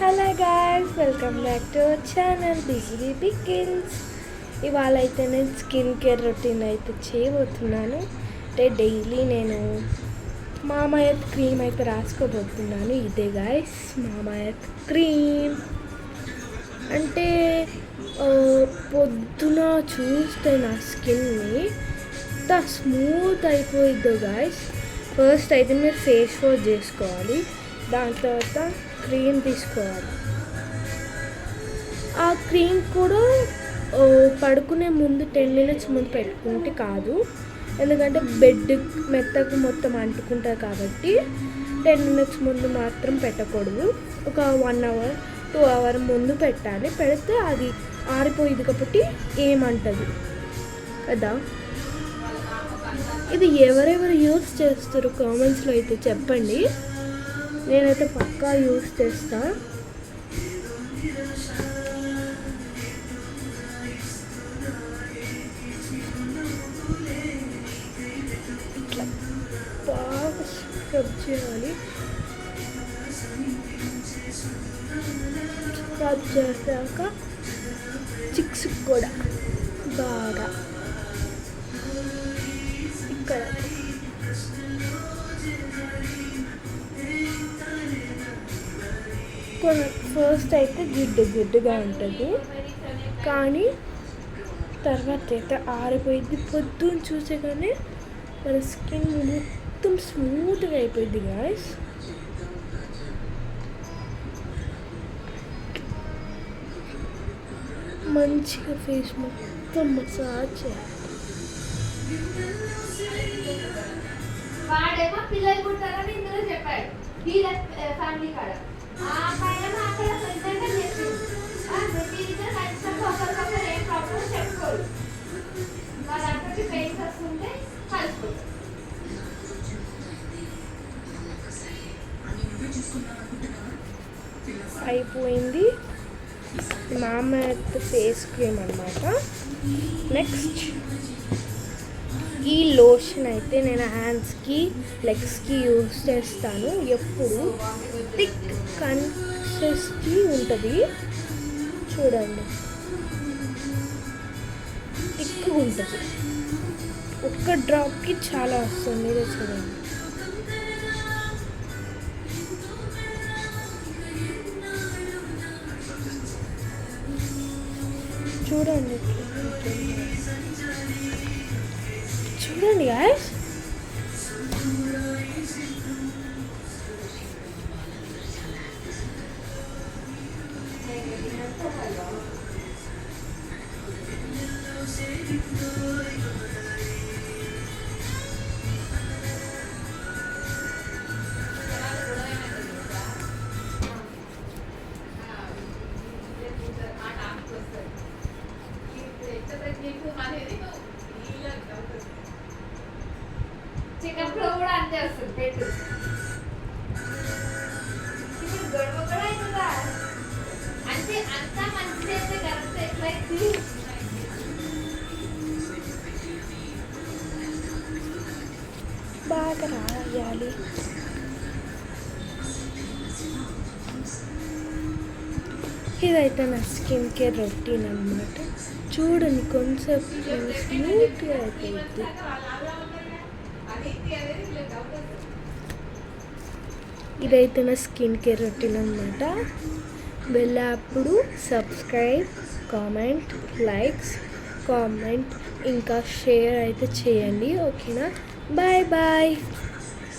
Hello guys, welcome back to our channel busy pickles. ఇవాళ అయితే నేను స్కిన్ కేర్ రొటీన్ అయితే చేయబోతున్నాను. అంటే డైలీ నేను మామాయత్ క్రీమ్ అయితే రాసుకోబోతున్నాను. ఇదే గాయ్స్ మామాయత్ క్రీమ్. అంటే పొద్దున చూస్తే నా స్కిన్ని ఎంత స్మూత్ అయిపోయిద్దో గాయ్స్. ఫస్ట్ అయితే మీరు ఫేస్ వాష్ చేసుకోవాలి. దాని తర్వాత క్రీమ్ తీసుకోవాలి. ఆ క్రీమ్ కూడా పడుకునే ముందు 10 minutes ముందు పెట్టుకుంటే కాదు, ఎందుకంటే బెడ్ మెత్తకు మొత్తం అంటుకుంటుంది కాబట్టి 10 minutes ముందు మాత్రం పెట్టకూడదు. ఒక 1 hour 2 hour ముందు పెట్టాలి. పెడితే అది ఆరిపోయింది కాబట్టి ఏమంటది కదా. ఇది ఎవరెవరు యూస్ చేస్తారు కామెంట్స్లో అయితే చెప్పండి. నేనైతే పక్కా యూస్ చేస్తా. ఇట్లా బాగా స్క్రబ్ చేయాలి. స్క్రబ్ చేశాక చిక్స్ కూడా బాగా ఇక్కడ ఫస్ట్ అయితే జిడ్డుగా ఉంటుంది, కానీ తర్వాత అయితే ఆరిపోయింది. పొద్దున్న చూసేగానే మన స్కిన్ మొత్తం స్మూత్గా అయిపోయింది గాయ్స్. మంచిగా ఫేస్ మొత్తం మసాజ్ చేయాలి. పిల్లలు పుట్టారని ఇందులో చెప్పాడు వీళ్ళ ఫ్యామిలీ కాడ ఒకరికొకరు ఏం ప్రాబ్లమ్ చెప్పుకోరు. వాళ్ళ అందరికీ పెయిన్స్ వస్తుంటే కలిసిపోతారు. అయిపోయింది మామాఎర్త్ ఫేస్ క్రీమ్ అన్నమాట. నెక్స్ట్ ఈ లోషన్ అయితే నేను హ్యాండ్స్కి లెగ్స్కి యూజ్ చేస్తాను. ఎప్పుడు థిక్ కన్సిస్టెన్సీ ఉంటుంది చూడండి, థిక్గా ఉంటుంది. ఒక్క డ్రాప్కి చాలా వస్తుంది, మీరే చూడండి. చూడండి చూడండి గాయ్స్. చికెన్ ఫ్రై కూడా అంతే వస్తుంది పెట్టు. ఇప్పుడు గొడవ కూడా అవుతుందా అంటే అంతా మంచిది అయితే కరెక్ట్ ఎట్లయితే బాగా రాయాలి. ఇదైతే నా స్కిన్ కేర్ రొటీన్ అన్నమాట. చూడండి కొంచెం స్మూత్గా అయిపోయింది. ఇదైతే నా స్కిన్ కేర్ రొటీన్ అన్నమాట. వెళ్ళేప్పుడు సబ్స్క్రైబ్, కామెంట్, లైక్స్, కామెంట్ ఇంకా షేర్ అయితే చేయండి. ఓకేనా? Bye bye.